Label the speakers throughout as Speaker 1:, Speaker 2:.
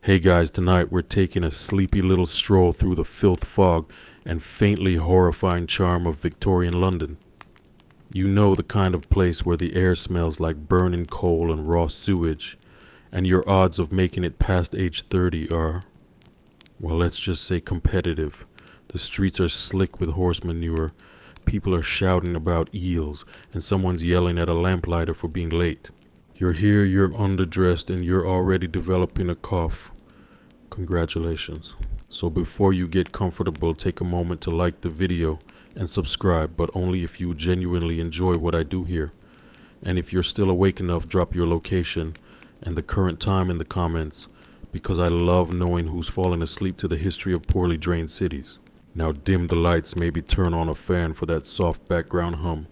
Speaker 1: Hey guys, tonight we're taking a sleepy little stroll through the filth fog and faintly horrifying charm of Victorian London. You know, the kind of place where the air smells like burning coal and raw sewage, and your odds of making it past age 30 are, well, let's just say competitive. The streets are slick with horse manure, people are shouting about eels, and someone's yelling at a lamplighter for being late. You're here, you're underdressed, and you're already developing a cough. Congratulations. So before you get comfortable, take a moment to like the video and subscribe, but only if you genuinely enjoy what I do here. And if you're still awake enough, drop your location and the current time in the comments, because I love knowing who's fallen asleep to the history of poorly drained cities. Now dim the lights, maybe turn on a fan for that soft background hum,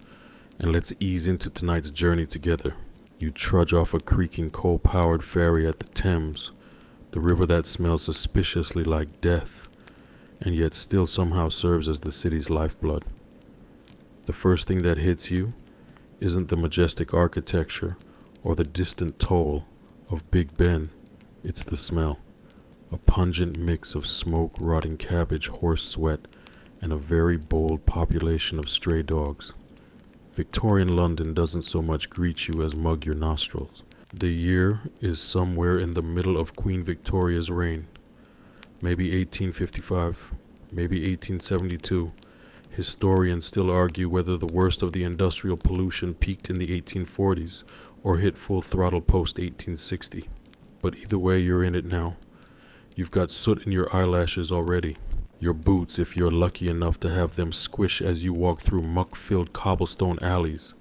Speaker 1: and let's ease into tonight's journey together. You trudge off a creaking coal-powered ferry at the Thames, the river that smells suspiciously like death, and yet still somehow serves as the city's lifeblood. The first thing that hits you isn't the majestic architecture or the distant toll of Big Ben, it's the smell. A pungent mix of smoke, rotting cabbage, horse sweat, and a very bold population of stray dogs. Victorian London doesn't so much greet you as mug your nostrils. The year is somewhere in the middle of Queen Victoria's reign. Maybe 1855, maybe 1872. Historians still argue whether the worst of the industrial pollution peaked in the 1840s or hit full throttle post-1860. But either way, you're in it now. You've got soot in your eyelashes already. Your boots, if you're lucky enough to have them squish as you walk through muck-filled cobblestone alleys.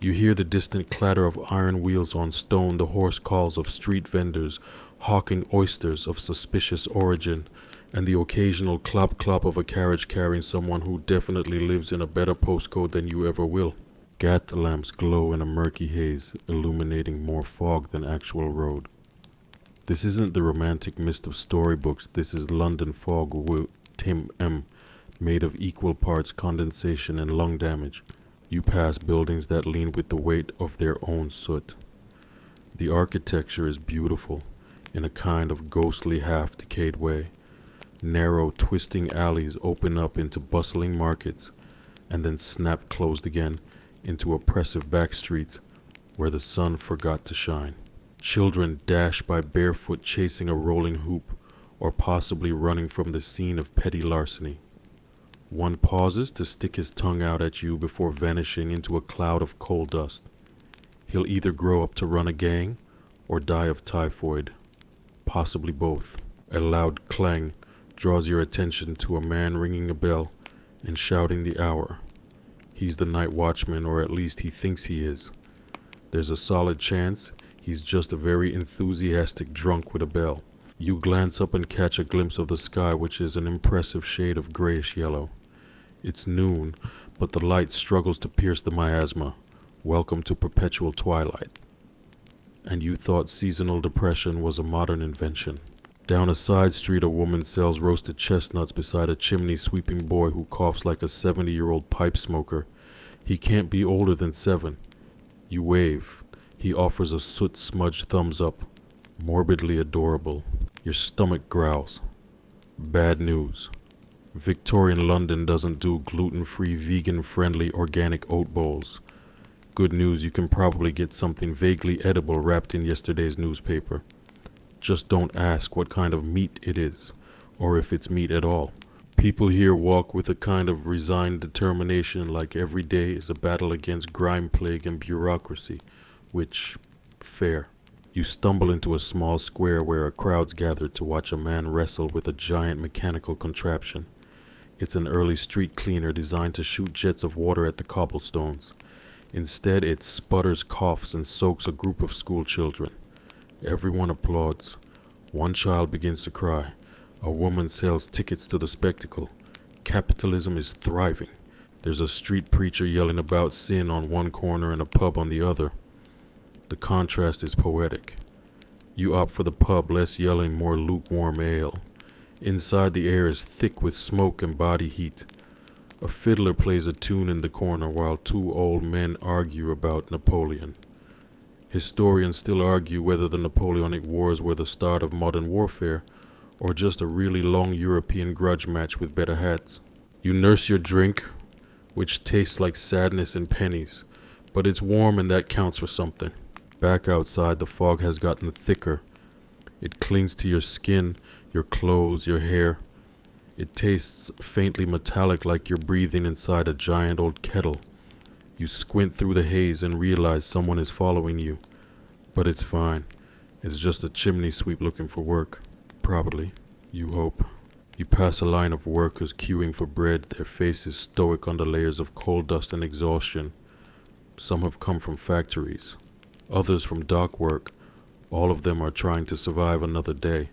Speaker 1: You hear the distant clatter of iron wheels on stone, the hoarse calls of street vendors hawking oysters of suspicious origin, and the occasional clop-clop of a carriage carrying someone who definitely lives in a better postcode than you ever will. Gat lamps glow in a murky haze, illuminating more fog than actual road. This isn't the romantic mist of storybooks, this is London fog with Tim M, made of equal parts condensation and lung damage. You pass buildings that lean with the weight of their own soot. The architecture is beautiful, in a kind of ghostly half-decayed way. Narrow, twisting alleys open up into bustling markets, and then snap closed again into oppressive back streets where the sun forgot to shine. Children dash by barefoot chasing a rolling hoop, or possibly running from the scene of petty larceny. One pauses to stick his tongue out at you before vanishing into a cloud of coal dust. He'll either grow up to run a gang or die of typhoid, possibly both. A loud clang draws your attention to a man ringing a bell and shouting the hour. He's the night watchman, or at least he thinks he is. There's a solid chance he's just a very enthusiastic drunk with a bell. You glance up and catch a glimpse of the sky, which is an impressive shade of grayish yellow. It's noon, but the light struggles to pierce the miasma. Welcome to perpetual twilight. And you thought seasonal depression was a modern invention. Down a side street, a woman sells roasted chestnuts beside a chimney-sweeping boy who coughs like a 70-year-old pipe smoker. He can't be older than 7. You wave. He offers a soot-smudged thumbs up. Morbidly adorable. Your stomach growls. Bad news. Victorian London doesn't do gluten-free, vegan-friendly organic oat bowls. Good news, you can probably get something vaguely edible wrapped in yesterday's newspaper. Just don't ask what kind of meat it is, or if it's meat at all. People here walk with a kind of resigned determination, like every day is a battle against grime plague and bureaucracy, which, fair. You stumble into a small square where a crowd's gathered to watch a man wrestle with a giant mechanical contraption. It's an early street cleaner designed to shoot jets of water at the cobblestones. Instead, it sputters, coughs, and soaks a group of school children. Everyone applauds. One child begins to cry. A woman sells tickets to the spectacle. Capitalism is thriving. There's a street preacher yelling about sin on one corner and a pub on the other. The contrast is poetic. You opt for the pub, less yelling, more lukewarm ale. Inside, the air is thick with smoke and body heat. A fiddler plays a tune in the corner while 2 old men argue about Napoleon. Historians still argue whether the Napoleonic Wars were the start of modern warfare or just a really long European grudge match with better hats. You nurse your drink, which tastes like sadness and pennies, but it's warm and that counts for something. Back outside, the fog has gotten thicker. It clings to your skin, your clothes, your hair. It tastes faintly metallic, like you're breathing inside a giant old kettle. You squint through the haze and realize someone is following you. But it's fine. It's just a chimney sweep looking for work. Probably. You hope. You pass a line of workers queuing for bread, their faces stoic under layers of coal dust and exhaustion. Some have come from factories. Others from dock work. All of them are trying to survive another day.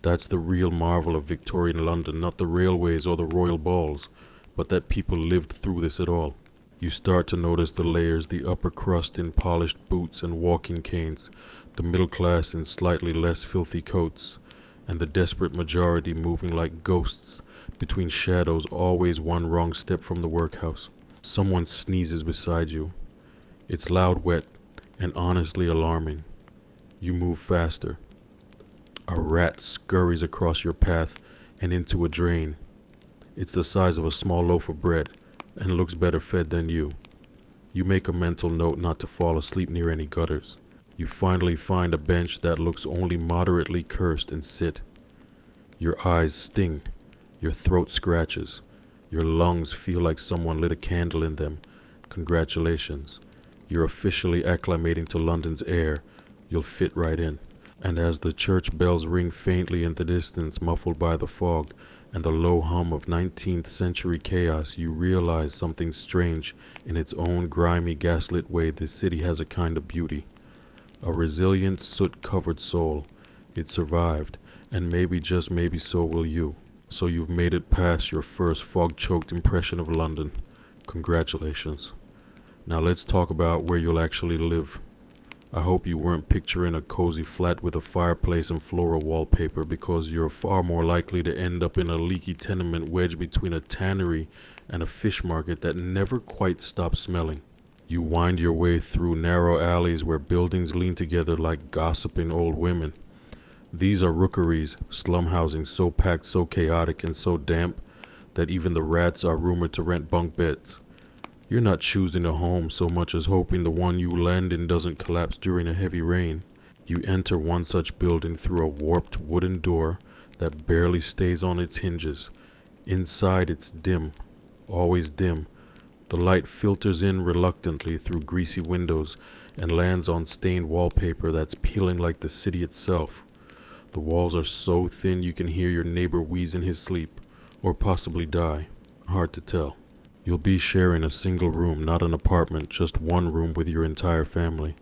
Speaker 1: That's the real marvel of Victorian London, not the railways or the royal balls, but that people lived through this at all. You start to notice the layers, the upper crust in polished boots and walking canes, the middle class in slightly less filthy coats, and the desperate majority moving like ghosts between shadows, always one wrong step from the workhouse. Someone sneezes beside you. It's loud, wet, and honestly alarming. You move faster. A rat scurries across your path and into a drain. It's the size of a small loaf of bread and looks better fed than you. You make a mental note not to fall asleep near any gutters. You finally find a bench that looks only moderately cursed and sit. Your eyes sting. Your throat scratches. Your lungs feel like someone lit a candle in them. Congratulations. You're officially acclimating to London's air. You'll fit right in. And as the church bells ring faintly in the distance, muffled by the fog and the low hum of 19th century chaos, you realize something strange. In its own grimy, gaslit way, this city has a kind of beauty. A resilient, soot-covered soul. It survived, and maybe, just maybe, so will you. So you've made it past your first fog-choked impression of London. Congratulations. Now let's talk about where you'll actually live. I hope you weren't picturing a cozy flat with a fireplace and floral wallpaper, because you're far more likely to end up in a leaky tenement wedged between a tannery and a fish market that never quite stops smelling. You wind your way through narrow alleys where buildings lean together like gossiping old women. These are rookeries, slum housing so packed, so chaotic, and so damp that even the rats are rumored to rent bunk beds. You're not choosing a home so much as hoping the one you land in doesn't collapse during a heavy rain. You enter one such building through a warped wooden door that barely stays on its hinges. Inside it's dim, always dim. The light filters in reluctantly through greasy windows and lands on stained wallpaper that's peeling like the city itself. The walls are so thin you can hear your neighbor wheeze in his sleep, or possibly die. Hard to tell. You'll be sharing a single room, not an apartment, just one room with your entire family.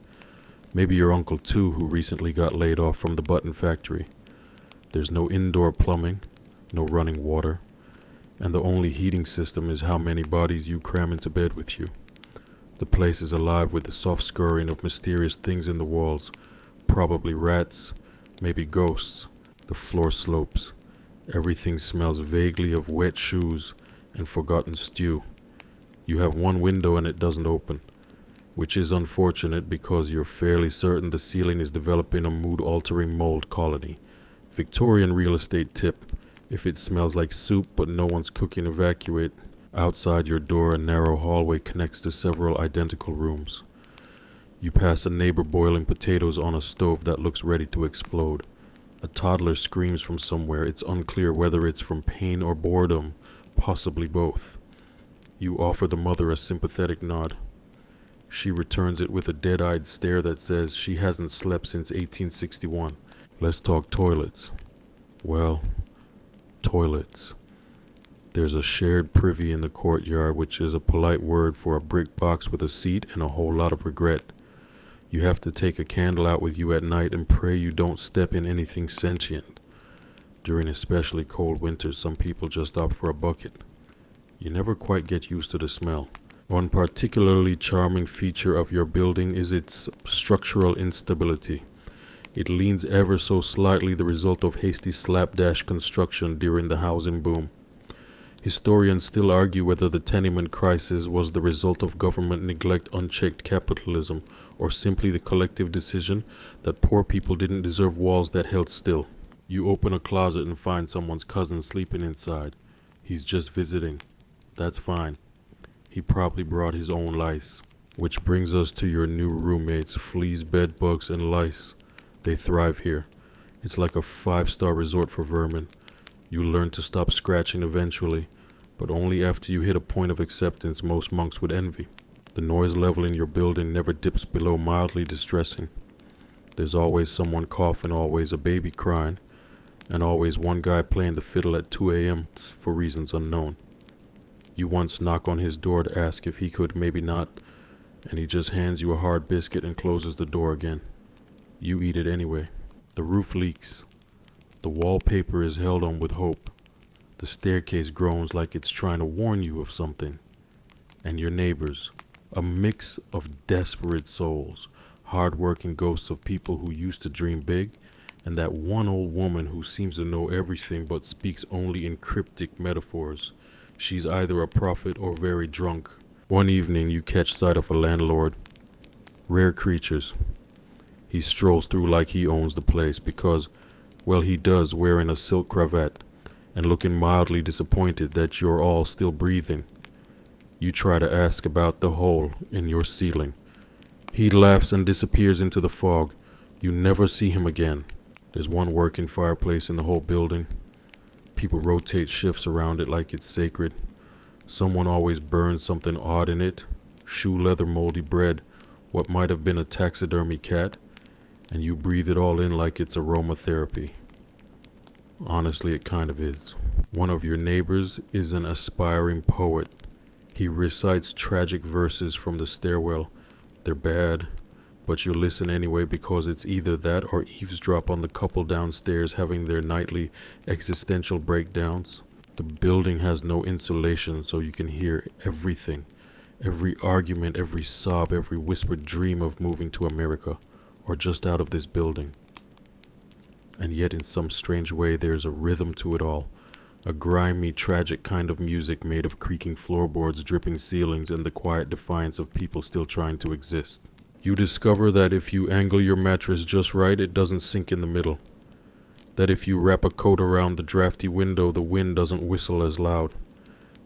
Speaker 1: Maybe your uncle too, who recently got laid off from the button factory. There's no indoor plumbing, no running water, and the only heating system is how many bodies you cram into bed with you. The place is alive with the soft scurrying of mysterious things in the walls, probably rats, maybe ghosts. The floor slopes. Everything smells vaguely of wet shoes and forgotten stew. You have one window and it doesn't open, which is unfortunate because you're fairly certain the ceiling is developing a mood-altering mold colony. Victorian real estate tip: if it smells like soup but no one's cooking, evacuate. Outside your door, a narrow hallway connects to several identical rooms. You pass a neighbor boiling potatoes on a stove that looks ready to explode. A toddler screams from somewhere. It's unclear whether it's from pain or boredom, possibly both. You offer the mother a sympathetic nod. She returns it with a dead-eyed stare that says she hasn't slept since 1861. Let's talk toilets. Well, toilets. There's a shared privy in the courtyard, which is a polite word for a brick box with a seat and a whole lot of regret. You have to take a candle out with you at night and pray you don't step in anything sentient. During especially cold winters, some people just opt for a bucket. You never quite get used to the smell. One particularly charming feature of your building is its structural instability. It leans ever so slightly, the result of hasty slapdash construction during the housing boom. Historians still argue whether the tenement crisis was the result of government neglect, unchecked capitalism, or simply the collective decision that poor people didn't deserve walls that held still. You open a closet and find someone's cousin sleeping inside. He's just visiting. That's fine. He probably brought his own lice. Which brings us to your new roommates, fleas, bed bugs, and lice. They thrive here. It's like a 5-star resort for vermin. You learn to stop scratching eventually, but only after you hit a point of acceptance most monks would envy. The noise level in your building never dips below mildly distressing. There's always someone coughing, always a baby crying, and always one guy playing the fiddle at 2 a.m. for reasons unknown. You once knock on his door to ask if he could, maybe not, and he just hands you a hard biscuit and closes the door again. You eat it anyway. The roof leaks. The wallpaper is held on with hope. The staircase groans like it's trying to warn you of something. And your neighbors, a mix of desperate souls, hard-working ghosts of people who used to dream big, and that one old woman who seems to know everything but speaks only in cryptic metaphors. She's either a prophet or very drunk. One evening you catch sight of a landlord. Rare creatures. He strolls through like he owns the place because, well, he does, wearing a silk cravat and looking mildly disappointed that you're all still breathing. You try to ask about the hole in your ceiling. He laughs and disappears into the fog. You never see him again. There's one working fireplace in the whole building. People rotate shifts around it like it's sacred. Someone always burns something odd in it. Shoe leather, moldy bread, what might have been a taxidermy cat, and you breathe it all in like it's aromatherapy. Honestly, it kind of is. One of your neighbors is an aspiring poet. He recites tragic verses from the stairwell. They're bad, but you listen anyway because it's either that or eavesdrop on the couple downstairs having their nightly existential breakdowns. The building has no insulation, so you can hear everything. Every argument, every sob, every whispered dream of moving to America, or just out of this building. And yet in some strange way there's a rhythm to it all. A grimy, tragic kind of music made of creaking floorboards, dripping ceilings, and the quiet defiance of people still trying to exist. You discover that if you angle your mattress just right, it doesn't sink in the middle. That if you wrap a coat around the drafty window, the wind doesn't whistle as loud.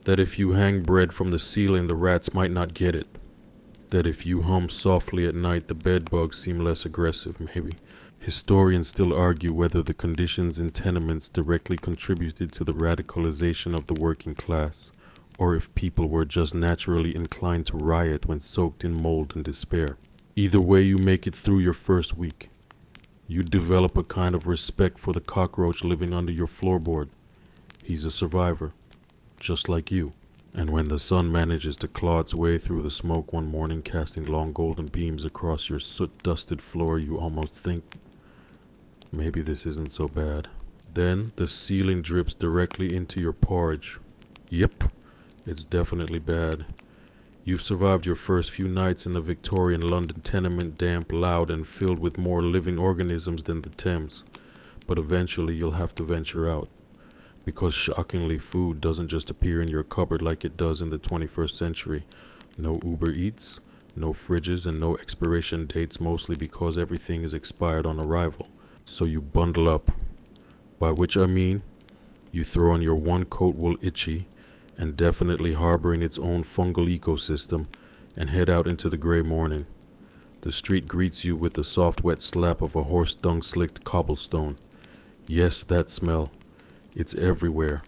Speaker 1: That if you hang bread from the ceiling, the rats might not get it. That if you hum softly at night, the bed bugs seem less aggressive, maybe. Historians still argue whether the conditions in tenements directly contributed to the radicalization of the working class, or if people were just naturally inclined to riot when soaked in mold and despair. Either way, you make it through your first week. You develop a kind of respect for the cockroach living under your floorboard. He's a survivor, just like you. And when the sun manages to claw its way through the smoke one morning, casting long golden beams across your soot-dusted floor, you almost think, maybe this isn't so bad. Then the ceiling drips directly into your porridge. Yep, it's definitely bad. You've survived your first few nights in the Victorian London tenement, damp, loud, and filled with more living organisms than the Thames. But eventually you'll have to venture out. Because shockingly, food doesn't just appear in your cupboard like it does in the 21st century. No Uber Eats, no fridges, and no expiration dates, mostly because everything is expired on arrival. So you bundle up. By which I mean, you throw on your one coat wool itchy, and definitely harboring its own fungal ecosystem, and head out into the gray morning. The street greets you with the soft wet slap of a horse dung slicked cobblestone. Yes, that smell. It's everywhere.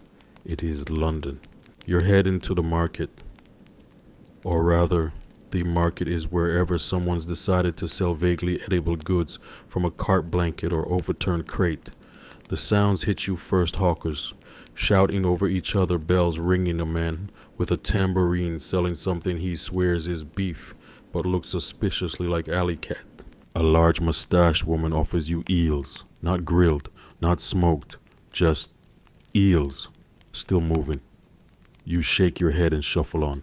Speaker 1: It is London. You're heading to the market. Or rather, the market is wherever someone's decided to sell vaguely edible goods from a cart blanket or overturned crate. The sounds hit you first, hawkers, shouting over each other, bells ringing, a man with a tambourine selling something he swears is beef, but looks suspiciously like alley cat. A large mustached woman offers you eels, not grilled, not smoked, just eels, still moving. You shake your head and shuffle on.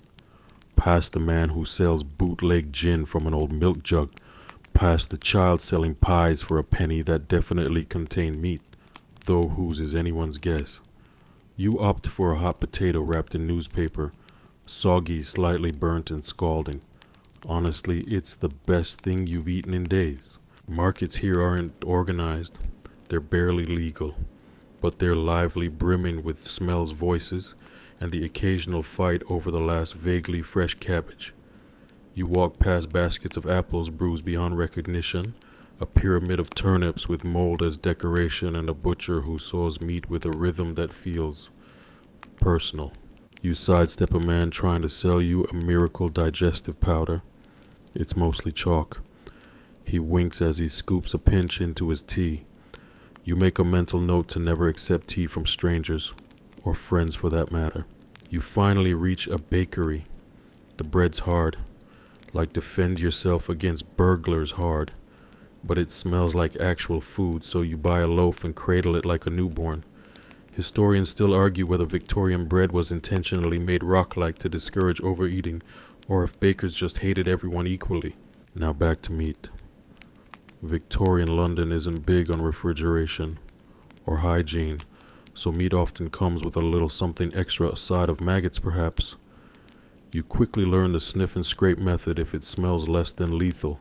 Speaker 1: Past the man who sells bootleg gin from an old milk jug. Past the child selling pies for a penny that definitely contain meat, though whose is anyone's guess. You opt for a hot potato wrapped in newspaper, soggy, slightly burnt and scalding. Honestly, it's the best thing you've eaten in days. Markets here aren't organized, they're barely legal, but they're lively, brimming with smells, voices, and the occasional fight over the last vaguely fresh cabbage. You walk past baskets of apples bruised beyond recognition, a pyramid of turnips with mold as decoration, and a butcher who saws meat with a rhythm that feels personal. You sidestep a man trying to sell you a miracle digestive powder. It's mostly chalk. He winks as he scoops a pinch into his tea. You make a mental note to never accept tea from strangers, or friends for that matter. You finally reach a bakery. The bread's hard, like defend yourself against burglars hard, but it smells like actual food, so you buy a loaf and cradle it like a newborn. Historians still argue whether Victorian bread was intentionally made rock-like to discourage overeating, or if bakers just hated everyone equally. Now back to meat. Victorian London isn't big on refrigeration or hygiene, so meat often comes with a little something extra, a side of maggots perhaps. You quickly learn the sniff and scrape method. If it smells less than lethal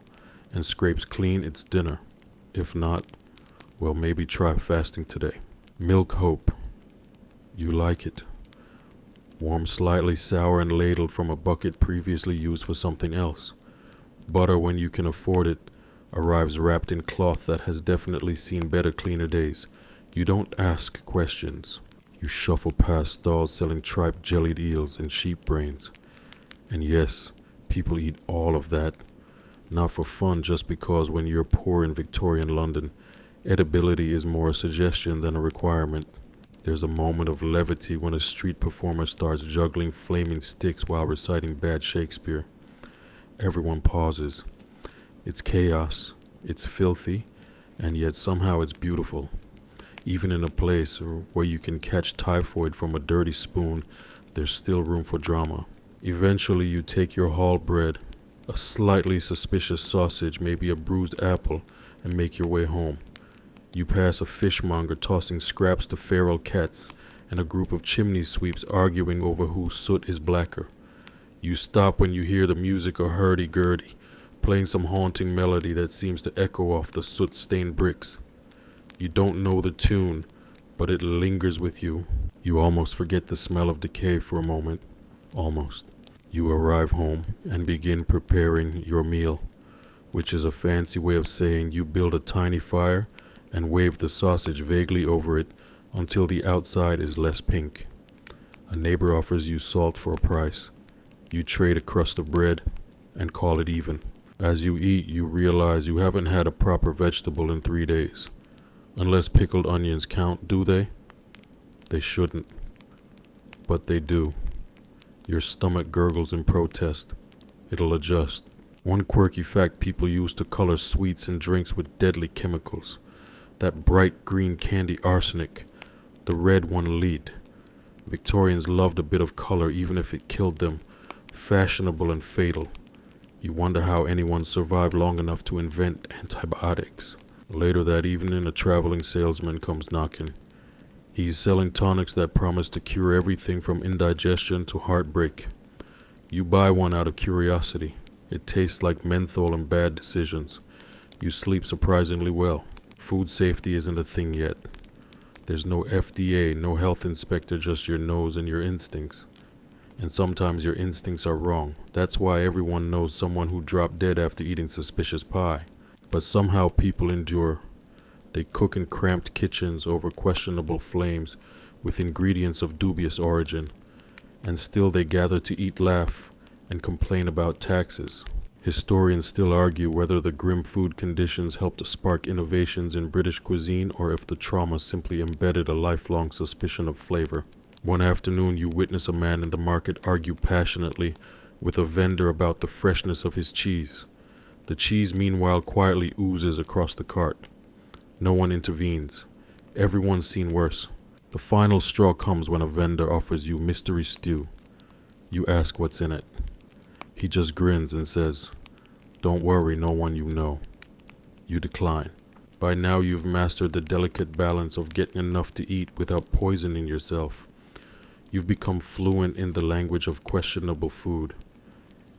Speaker 1: and scrapes clean, it's dinner. If not, well, maybe try fasting today. Milk Hope. You like it. Warm, slightly sour, and ladled from a bucket previously used for something else. Butter, when you can afford it, arrives wrapped in cloth that has definitely seen better, cleaner days. You don't ask questions. You shuffle past stalls selling tripe, jellied eels, and sheep brains. And yes, people eat all of that. Not for fun, just because when you're poor in Victorian London, edibility is more a suggestion than a requirement. There's a moment of levity when a street performer starts juggling flaming sticks while reciting bad Shakespeare. Everyone pauses. It's chaos, it's filthy, and yet somehow it's beautiful. Even in a place where you can catch typhoid from a dirty spoon, there's still room for drama. Eventually you take your hall bread, a slightly suspicious sausage, maybe a bruised apple, and make your way home. You pass a fishmonger tossing scraps to feral cats and a group of chimney sweeps arguing over whose soot is blacker. You stop when you hear the music of hurdy-gurdy, playing some haunting melody that seems to echo off the soot-stained bricks. You don't know the tune, but it lingers with you. You almost forget the smell of decay for a moment. Almost. You arrive home and begin preparing your meal, which is a fancy way of saying you build a tiny fire and wave the sausage vaguely over it until the outside is less pink. A neighbor offers you salt for a price. You trade a crust of bread and call it even. As you eat, you realize you haven't had a proper vegetable in 3 days. Unless pickled onions count, do they? They shouldn't. But they do. Your stomach gurgles in protest. It'll adjust. One quirky fact people use to color sweets and drinks with deadly chemicals. That bright green candy arsenic, the red one lead. Victorians loved a bit of color even if it killed them. Fashionable and fatal. You wonder how anyone survived long enough to invent antibiotics. Later that evening, a traveling salesman comes knocking. He's selling tonics that promise to cure everything from indigestion to heartbreak. You buy one out of curiosity. It tastes like menthol and bad decisions. You sleep surprisingly well. Food safety isn't a thing yet. There's no FDA, no health inspector, just your nose and your instincts. And sometimes your instincts are wrong. That's why everyone knows someone who dropped dead after eating suspicious pie. But somehow people endure. They cook in cramped kitchens over questionable flames with ingredients of dubious origin. And still they gather to eat, laugh, and complain about taxes. Historians still argue whether the grim food conditions helped to spark innovations in British cuisine or if the trauma simply embedded a lifelong suspicion of flavor. One afternoon you witness a man in the market argue passionately with a vendor about the freshness of his cheese. The cheese meanwhile quietly oozes across the cart. No one intervenes. Everyone's seen worse. The final straw comes when a vendor offers you mystery stew. You ask what's in it. He just grins and says, "Don't worry, no one you know." You decline. By now you've mastered the delicate balance of getting enough to eat without poisoning yourself. You've become fluent in the language of questionable food.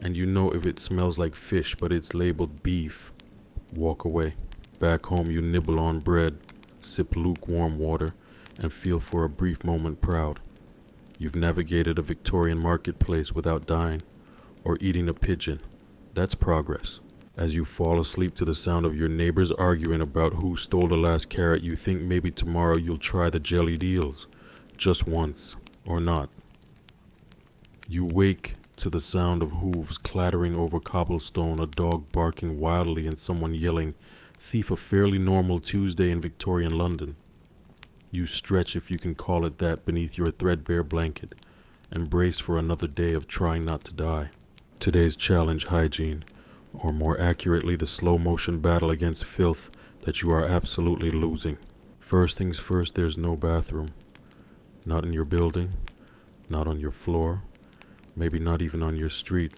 Speaker 1: And you know if it smells like fish but it's labeled beef, walk away. Back home you nibble on bread, sip lukewarm water, and feel for a brief moment proud. You've navigated a Victorian marketplace without dying, or eating a pigeon. That's progress. As you fall asleep to the sound of your neighbors arguing about who stole the last carrot, you think maybe tomorrow you'll try the jellied eels. Just once, or not. You wake to the sound of hooves clattering over cobblestone, a dog barking wildly, and someone yelling, "Thief!" A fairly normal Tuesday in Victorian London. You stretch, if you can call it that, beneath your threadbare blanket, and brace for another day of trying not to die. Today's challenge: hygiene, or more accurately, the slow-motion battle against filth that you are absolutely losing. First things first, there's no bathroom. Not in your building, not on your floor, maybe not even on your street.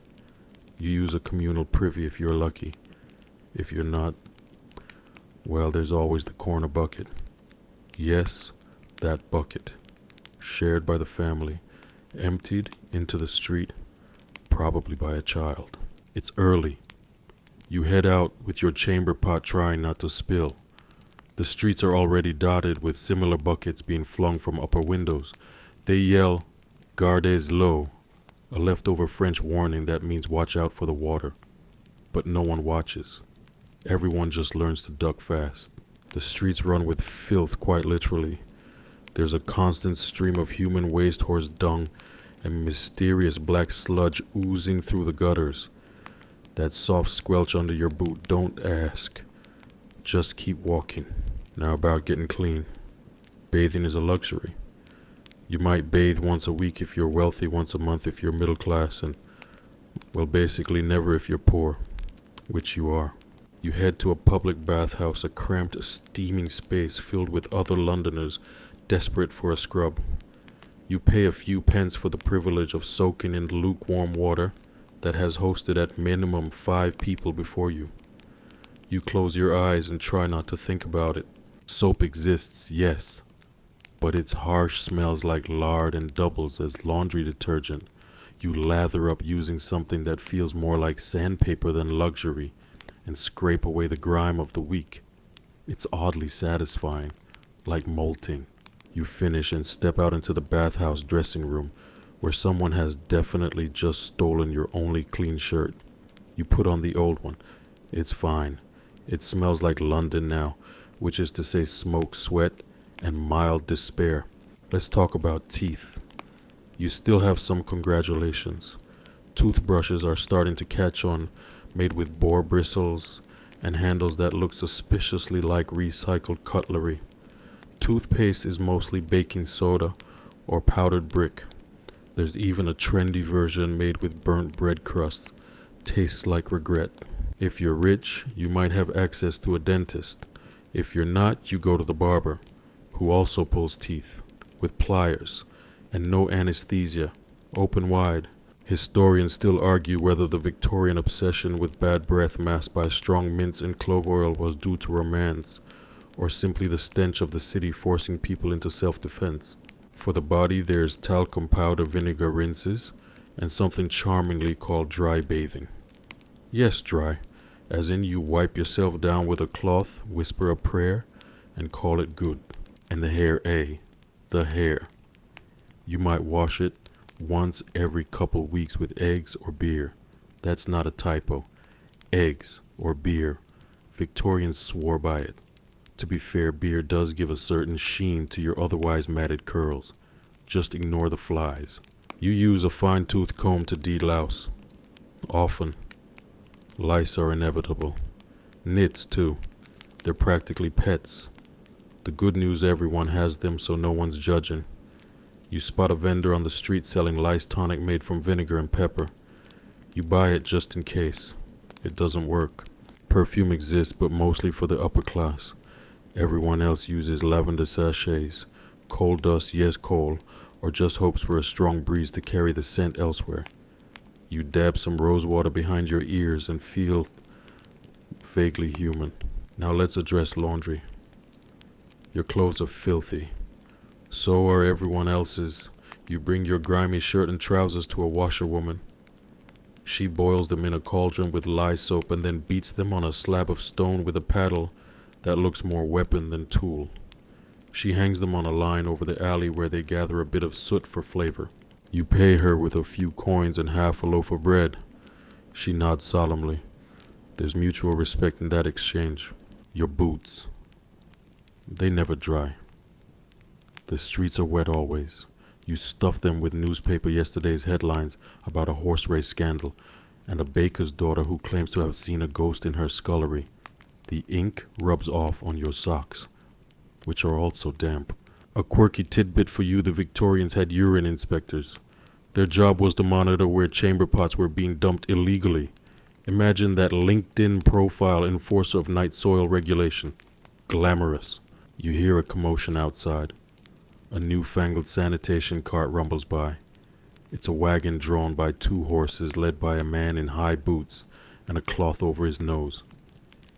Speaker 1: You use a communal privy if you're lucky. If you're not, well, there's always the corner bucket. Yes, that bucket, shared by the family, emptied into the street, probably by a child. It's early. You head out with your chamber pot, trying not to spill. The streets are already dotted with similar buckets being flung from upper windows. They yell, "Gardez l'eau," a leftover French warning that means watch out for the water. But no one watches. Everyone just learns to duck fast. The streets run with filth, quite literally. There's a constant stream of human waste, horse dung, and mysterious black sludge oozing through the gutters. That soft squelch under your boot, don't ask. Just keep walking. Now about getting clean. Bathing is a luxury. You might bathe once a week if you're wealthy, once a month if you're middle class, and, well, basically never if you're poor, which you are. You head to a public bathhouse, a cramped, steaming space filled with other Londoners desperate for a scrub. You pay a few pence for the privilege of soaking in the lukewarm water that has hosted at minimum 5 people before you. You close your eyes and try not to think about it. Soap exists, yes, but its harsh smells like lard and doubles as laundry detergent. You lather up using something that feels more like sandpaper than luxury and scrape away the grime of the week. It's oddly satisfying, like molting. You finish and step out into the bathhouse dressing room, where someone has definitely just stolen your only clean shirt. You put on the old one. It's fine. It smells like London now, which is to say smoke, sweat, and mild despair. Let's talk about teeth. You still have some congratulations. Toothbrushes are starting to catch on, made with boar bristles and handles that look suspiciously like recycled cutlery. Toothpaste is mostly baking soda or powdered brick. There's even a trendy version made with burnt bread crusts. Tastes like regret. If you're rich, you might have access to a dentist. If you're not, you go to the barber, who also pulls teeth, with pliers, and no anesthesia, open wide. Historians still argue whether the Victorian obsession with bad breath masked by strong mints and clove oil was due to romance, or simply the stench of the city forcing people into self-defense. For the body, there's talcum powder vinegar rinses, and something charmingly called dry bathing. Yes, dry, as in you wipe yourself down with a cloth, whisper a prayer, and call it good. And the hair, the hair. You might wash it once every couple weeks with eggs or beer. That's not a typo. Eggs or beer. Victorians swore by it. To be fair, beer does give a certain sheen to your otherwise matted curls. Just ignore the flies. You use a fine-tooth comb to delouse. Often. Lice are inevitable. Nits, too. They're practically pets. The good news, everyone has them, so no one's judging. You spot a vendor on the street selling lice tonic made from vinegar and pepper. You buy it just in case. It doesn't work. Perfume exists, but mostly for the upper class. Everyone else uses lavender sachets, coal dust, yes coal, or just hopes for a strong breeze to carry the scent elsewhere. You dab some rose water behind your ears and feel vaguely human. Now let's address laundry. Your clothes are filthy. So are everyone else's. You bring your grimy shirt and trousers to a washerwoman. She boils them in a cauldron with lye soap and then beats them on a slab of stone with a paddle that looks more weapon than tool. She hangs them on a line over the alley where they gather a bit of soot for flavor. You pay her with a few coins and half a loaf of bread. She nods solemnly. There's mutual respect in that exchange. Your boots. They never dry. The streets are wet always. You stuff them with newspaper yesterday's headlines about a horse race scandal and a baker's daughter who claims to have seen a ghost in her scullery. The ink rubs off on your socks, which are also damp. A quirky tidbit for you: the Victorians had urine inspectors. Their job was to monitor where chamber pots were being dumped illegally. Imagine that LinkedIn profile enforcer of night soil regulation. Glamorous. You hear a commotion outside. A newfangled sanitation cart rumbles by. It's a wagon drawn by 2 horses led by a man in high boots and a cloth over his nose.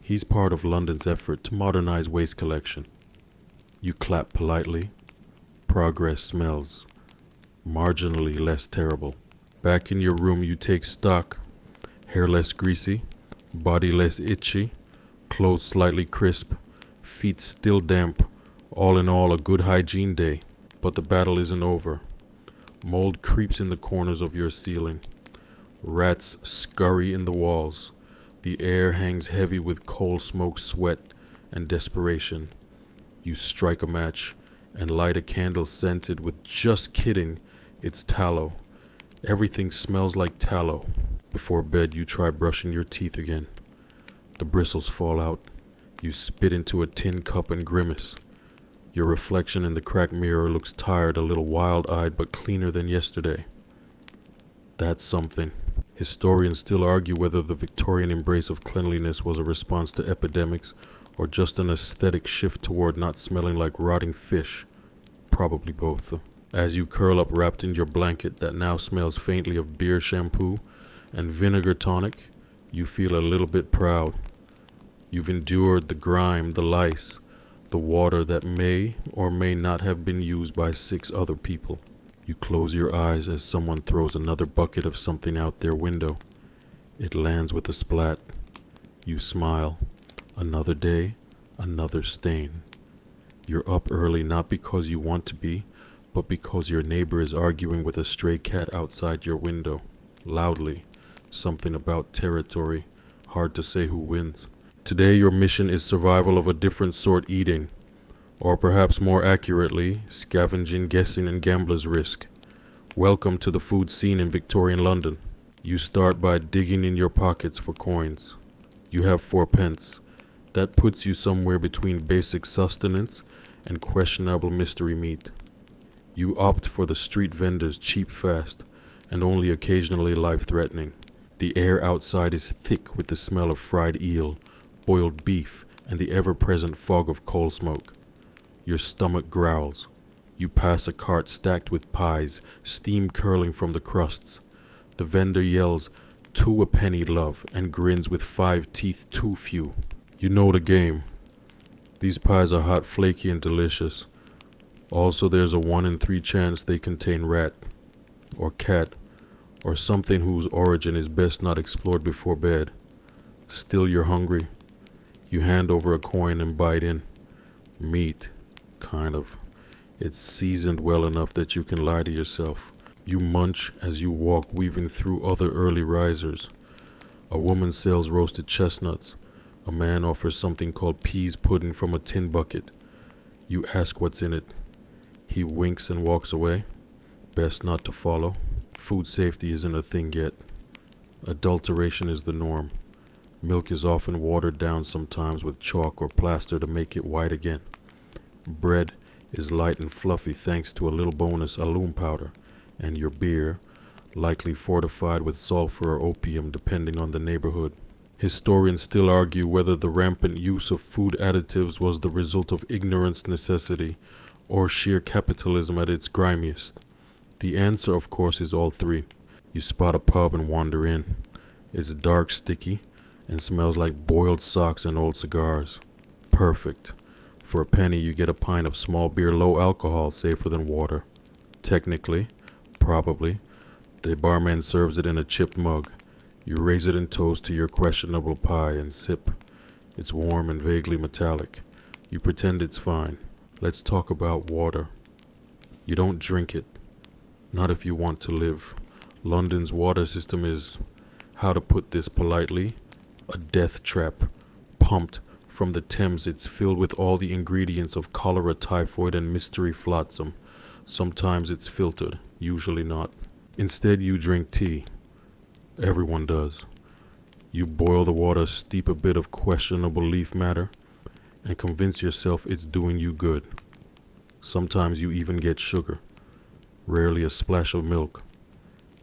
Speaker 1: He's part of London's effort to modernize waste collection. You clap politely. Progress smells marginally less terrible. Back in your room you take stock. Hair less greasy, body less itchy, clothes slightly crisp, feet still damp. All in all, a good hygiene day. But the battle isn't over. Mold creeps in the corners of your ceiling. Rats scurry in the walls. The air hangs heavy with coal smoke, sweat, and desperation. You strike a match and light a candle scented with, just kidding, it's tallow. Everything smells like tallow. Before bed, you try brushing your teeth again. The bristles fall out. You spit into a tin cup and grimace. Your reflection in the cracked mirror looks tired, a little wild-eyed, but cleaner than yesterday. That's something. Historians still argue whether the Victorian embrace of cleanliness was a response to epidemics or just an aesthetic shift toward not smelling like rotting fish. Probably both. As you curl up wrapped in your blanket that now smells faintly of beer shampoo and vinegar tonic, you feel a little bit proud. You've endured the grime, the lice, the water that may or may not have been used by 6 other people. You close your eyes as someone throws another bucket of something out their window. It lands with a splat. You smile. Another day, another stain. You're up early not because you want to be, but because your neighbor is arguing with a stray cat outside your window. Loudly. Something about territory. Hard to say who wins. Today your mission is survival of a different sort eating. Or perhaps more accurately, scavenging, guessing, and gambler's risk. Welcome to the food scene in Victorian London. You start by digging in your pockets for coins. You have 4 pence. That puts you somewhere between basic sustenance and questionable mystery meat. You opt for the street vendors, cheap, fast, and only occasionally life-threatening. The air outside is thick with the smell of fried eel, boiled beef, and the ever-present fog of coal smoke. Your stomach growls. You pass a cart stacked with pies, steam curling from the crusts. The vendor yells, "2 a penny, love," and grins with 5 teeth too few. You know the game. These pies are hot, flaky, and delicious. Also, there's a 1 in 3 chance they contain rat, or cat, or something whose origin is best not explored before bed. Still you're hungry. You hand over a coin and bite in. Meat. Kind of. It's seasoned well enough that you can lie to yourself. You munch as you walk, weaving through other early risers. A woman sells roasted chestnuts. A man offers something called peas pudding from a tin bucket. You ask what's in it. He winks and walks away. Best not to follow. Food safety isn't a thing yet. Adulteration is the norm. Milk is often watered down, sometimes with chalk or plaster to make it white again. Bread is light and fluffy thanks to a little bonus alum powder, and your beer, likely fortified with sulfur or opium depending on the neighborhood. Historians still argue whether the rampant use of food additives was the result of ignorance, necessity, or sheer capitalism at its grimiest. The answer, of course, is all 3. You spot a pub and wander in. It's dark, sticky, and smells like boiled socks and old cigars. Perfect. For a penny, you get a pint of small beer, low alcohol, safer than water. Technically, probably, the barman serves it in a chipped mug. You raise it in toast to your questionable pie and sip. It's warm and vaguely metallic. You pretend it's fine. Let's talk about water. You don't drink it. Not if you want to live. London's water system is, how to put this politely, a death trap. Pumped from the Thames, it's filled with all the ingredients of cholera, typhoid, and mystery flotsam. Sometimes it's filtered, usually not. Instead, you drink tea. Everyone does. You boil the water, steep a bit of questionable leaf matter, and convince yourself it's doing you good. Sometimes you even get sugar, rarely a splash of milk.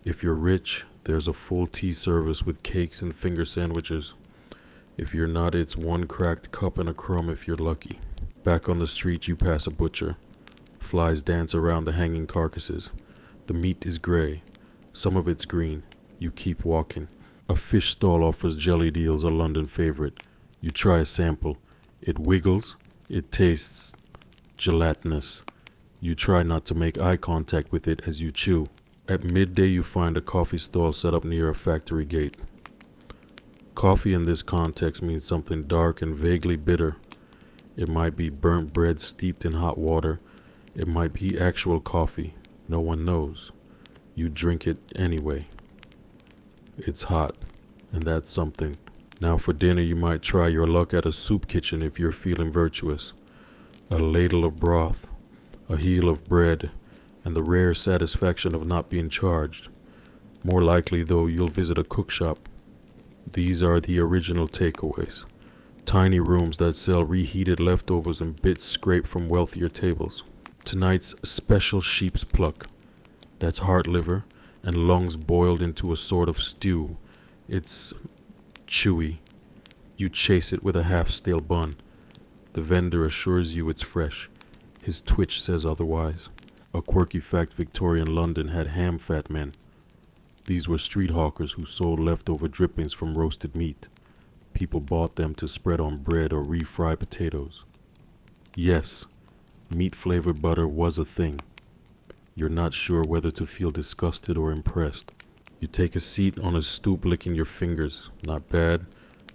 Speaker 1: If you're rich, there's a full tea service with cakes and finger sandwiches. If you're not, it's one cracked cup and a crumb if you're lucky. Back on the street, you pass a butcher. Flies dance around the hanging carcasses. The meat is gray. Some of it's green. You keep walking. A fish stall offers jelly deals, a London favorite. You try a sample. It wiggles. It tastes gelatinous. You try not to make eye contact with it as you chew. At midday, you find a coffee stall set up near a factory gate. Coffee in this context means something dark and vaguely bitter. It might be burnt bread steeped in hot water. It might be actual coffee. No one knows. You drink it anyway. It's hot, and that's something. Now for dinner, you might try your luck at a soup kitchen if you're feeling virtuous. A ladle of broth, a heel of bread, and the rare satisfaction of not being charged. More likely, though, you'll visit a cook shop. These are the original takeaways. Tiny rooms that sell reheated leftovers and bits scraped from wealthier tables. Tonight's special sheep's pluck. That's heart liver and lungs boiled into a sort of stew. It's chewy. You chase it with a half-stale bun. The vendor assures you it's fresh. His twitch says otherwise. A quirky fact: Victorian London had ham fat men. These were street hawkers who sold leftover drippings from roasted meat. People bought them to spread on bread or refry potatoes. Yes, meat-flavored butter was a thing. You're not sure whether to feel disgusted or impressed. You take a seat on a stoop, licking your fingers. Not bad,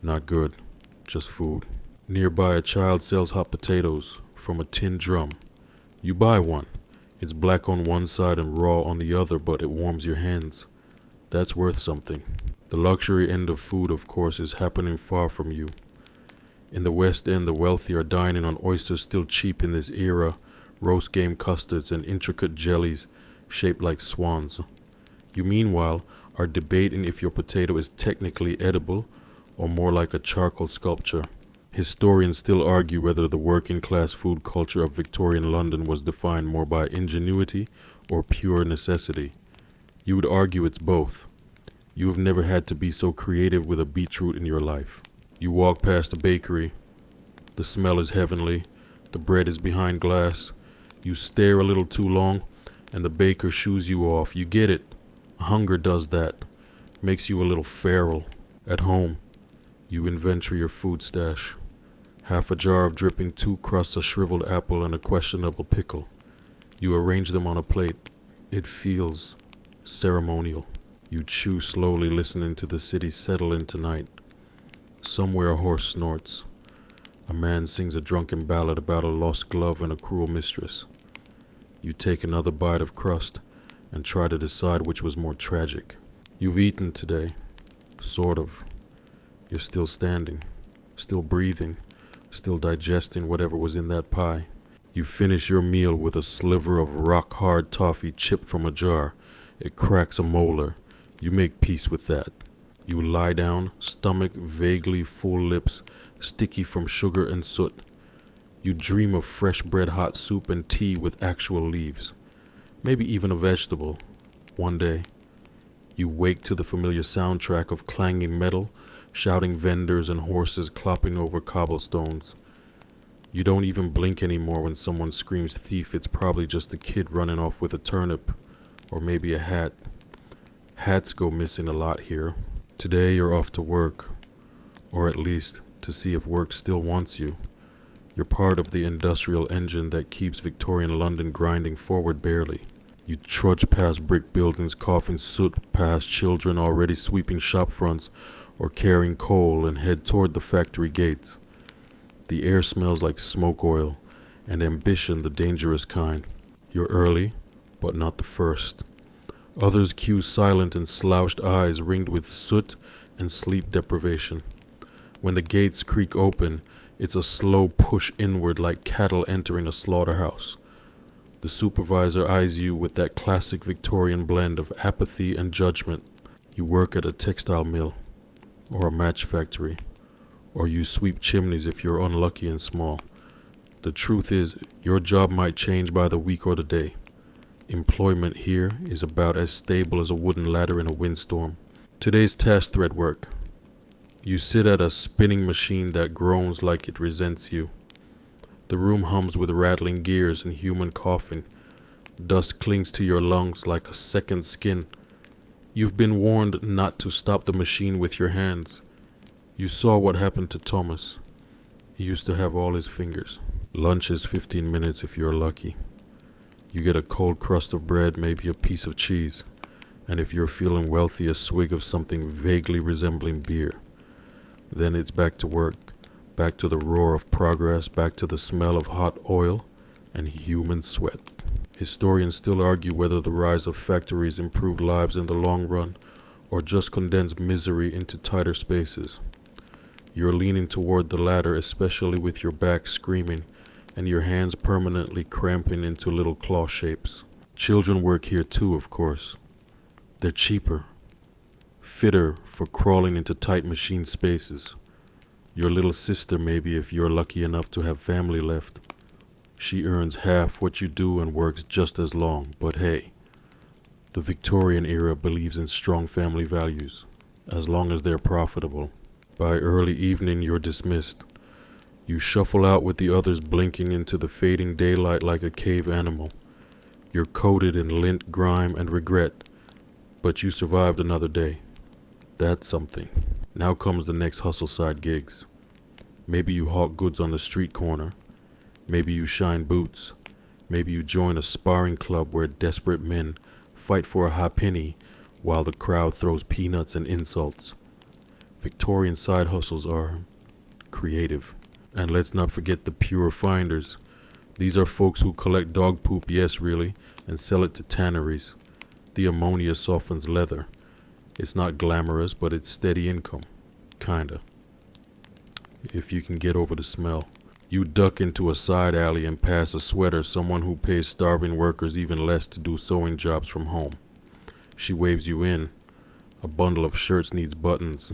Speaker 1: not good, just food. Nearby, a child sells hot potatoes from a tin drum. You buy one. It's black on one side and raw on the other, but it warms your hands. That's worth something. The luxury end of food, of course, is happening far from you. In the West End, the wealthy are dining on oysters still cheap in this era, roast game custards and intricate jellies shaped like swans. You, meanwhile, are debating if your potato is technically edible or more like a charcoal sculpture. Historians still argue whether the working-class food culture of Victorian London was defined more by ingenuity or pure necessity. You would argue it's both. You have never had to be so creative with a beetroot in your life. You walk past a bakery. The smell is heavenly. The bread is behind glass. You stare a little too long, and the baker shoos you off. You get it. Hunger does that. Makes you a little feral. At home, you inventory your food stash. Half a jar of dripping, 2 crusts, a shriveled apple, and a questionable pickle. You arrange them on a plate. It feels ceremonial. You chew slowly, listening to the city settle into night. Somewhere a horse snorts. A man sings a drunken ballad about a lost glove and a cruel mistress. You take another bite of crust and try to decide which was more tragic. You've eaten today. Sort of. You're still standing, still breathing, still digesting whatever was in that pie. You finish your meal with a sliver of rock-hard toffee chipped from a jar. It cracks a molar. You make peace with that. You lie down, stomach vaguely full, lips sticky from sugar and soot. You dream of fresh bread, hot soup, and tea with actual leaves. Maybe even a vegetable. One day, you wake to the familiar soundtrack of clanging metal, shouting vendors, and horses clopping over cobblestones. You don't even blink anymore when someone screams thief. It's probably just a kid running off with a turnip, or maybe a hat. Hats go missing a lot here. Today you're off to work, or at least to see if work still wants you. You're part of the industrial engine that keeps Victorian London grinding forward barely. You trudge past brick buildings, coughing soot past children already sweeping shop fronts or carrying coal, and head toward the factory gates. The air smells like smoke oil, and ambition the dangerous kind. You're early, but not the first. Others queue silent and slouched eyes ringed with soot and sleep deprivation. When the gates creak open, it's a slow push inward like cattle entering a slaughterhouse. The supervisor eyes you with that classic Victorian blend of apathy and judgment. You work at a textile mill, or a match factory, or you sweep chimneys if you're unlucky and small. The truth is, your job might change by the week or the day. Employment here is about as stable as a wooden ladder in a windstorm. Today's task thread work. You sit at a spinning machine that groans like it resents you. The room hums with rattling gears and human coughing. Dust clings to your lungs like a second skin. You've been warned not to stop the machine with your hands. You saw what happened to Thomas. He used to have all his fingers. Lunch is 15 minutes if you're lucky. You get a cold crust of bread, maybe a piece of cheese, and if you're feeling wealthy, a swig of something vaguely resembling beer. Then it's back to work, back to the roar of progress, back to the smell of hot oil and human sweat. Historians still argue whether the rise of factories improved lives in the long run or just condensed misery into tighter spaces. You're leaning toward the latter, especially with your back screaming and your hands permanently cramping into little claw shapes. Children work here too, of course. They're cheaper, fitter for crawling into tight machine spaces. Your little sister, maybe, if you're lucky enough to have family left. She earns half what you do and works just as long, but hey, the Victorian era believes in strong family values, as long as they're profitable. By early evening, you're dismissed. You shuffle out with the others, blinking into the fading daylight like a cave animal. You're coated in lint, grime, and regret, but you survived another day. That's something. Now comes the next hustle side gigs. Maybe you hawk goods on the street corner. Maybe you shine boots. Maybe you join a sparring club where desperate men fight for a halfpenny while the crowd throws peanuts and insults. Victorian side hustles are creative. And let's not forget the pure finders. These are folks who collect dog poop, yes really, and sell it to tanneries. The ammonia softens leather. It's not glamorous, but it's steady income. Kinda. If you can get over the smell. You duck into a side alley and pass a sweater, someone who pays starving workers even less to do sewing jobs from home. She waves you in. A bundle of shirts needs buttons.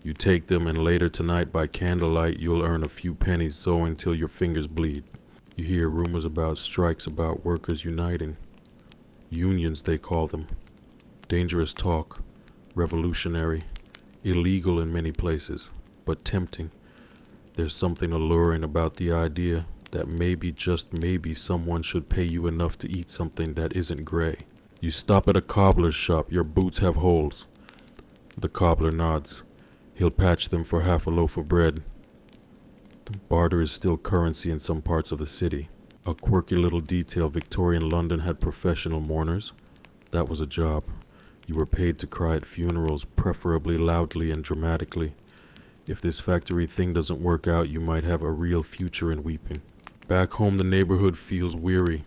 Speaker 1: You take them, and later tonight by candlelight you'll earn a few pennies sewing till your fingers bleed. You hear rumors about strikes, about workers uniting. Unions, they call them. Dangerous talk. Revolutionary. Illegal in many places, but tempting. There's something alluring about the idea that maybe, just maybe, someone should pay you enough to eat something that isn't gray. You stop at a cobbler's shop. Your boots have holes. The cobbler nods. He'll patch them for half a loaf of bread. Barter is still currency in some parts of the city. A quirky little detail: Victorian London had professional mourners. That was a job. You were paid to cry at funerals, preferably loudly and dramatically. If this factory thing doesn't work out, you might have a real future in weeping. Back home, the neighborhood feels weary.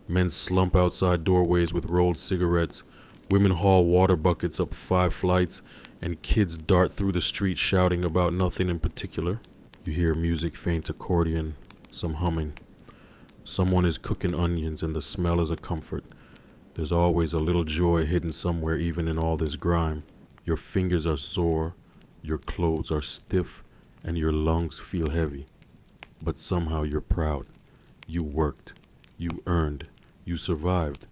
Speaker 1: Men slump outside doorways with rolled cigarettes. Women haul water buckets up 5 flights, and kids dart through the street shouting about nothing in particular. You hear music, faint accordion, some humming. Someone is cooking onions, and the smell is a comfort. There's always a little joy hidden somewhere, even in all this grime. Your fingers are sore, your clothes are stiff, and your lungs feel heavy. But somehow you're proud. You worked. You earned. You survived.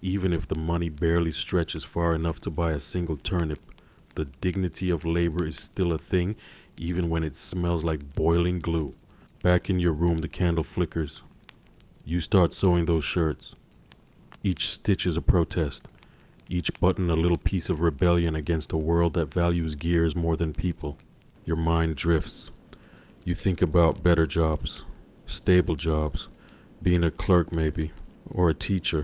Speaker 1: Even if the money barely stretches far enough to buy a single turnip, the dignity of labor is still a thing, even when it smells like boiling glue. Back in your room, the candle flickers. You start sewing those shirts. Each stitch is a protest. Each button a little piece of rebellion against a world that values gears more than people. Your mind drifts. You think about better jobs, stable jobs, being a clerk maybe, or a teacher.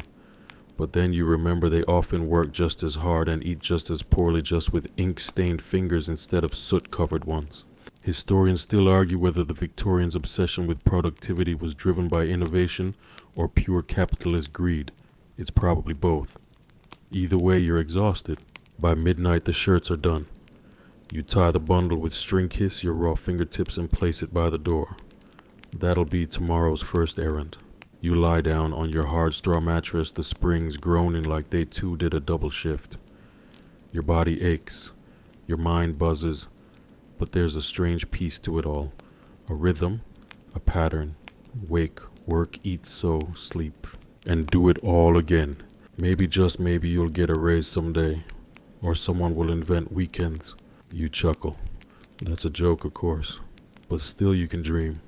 Speaker 1: But then you remember they often work just as hard and eat just as poorly, just with ink-stained fingers instead of soot-covered ones. Historians still argue whether the Victorians' obsession with productivity was driven by innovation or pure capitalist greed. It's probably both. Either way, you're exhausted. By midnight, the shirts are done. You tie the bundle with string kiss your raw fingertips and place it by the door. That'll be tomorrow's first errand. You lie down on your hard straw mattress, the springs groaning like they too did a double shift. Your body aches. Your mind buzzes. But there's a strange peace to it all. A rhythm, a pattern. Wake, work, eat, sew, sleep. And do it all again. Maybe, just maybe, you'll get a raise someday. Or someone will invent weekends. You chuckle. That's a joke, of course. But still you can dream.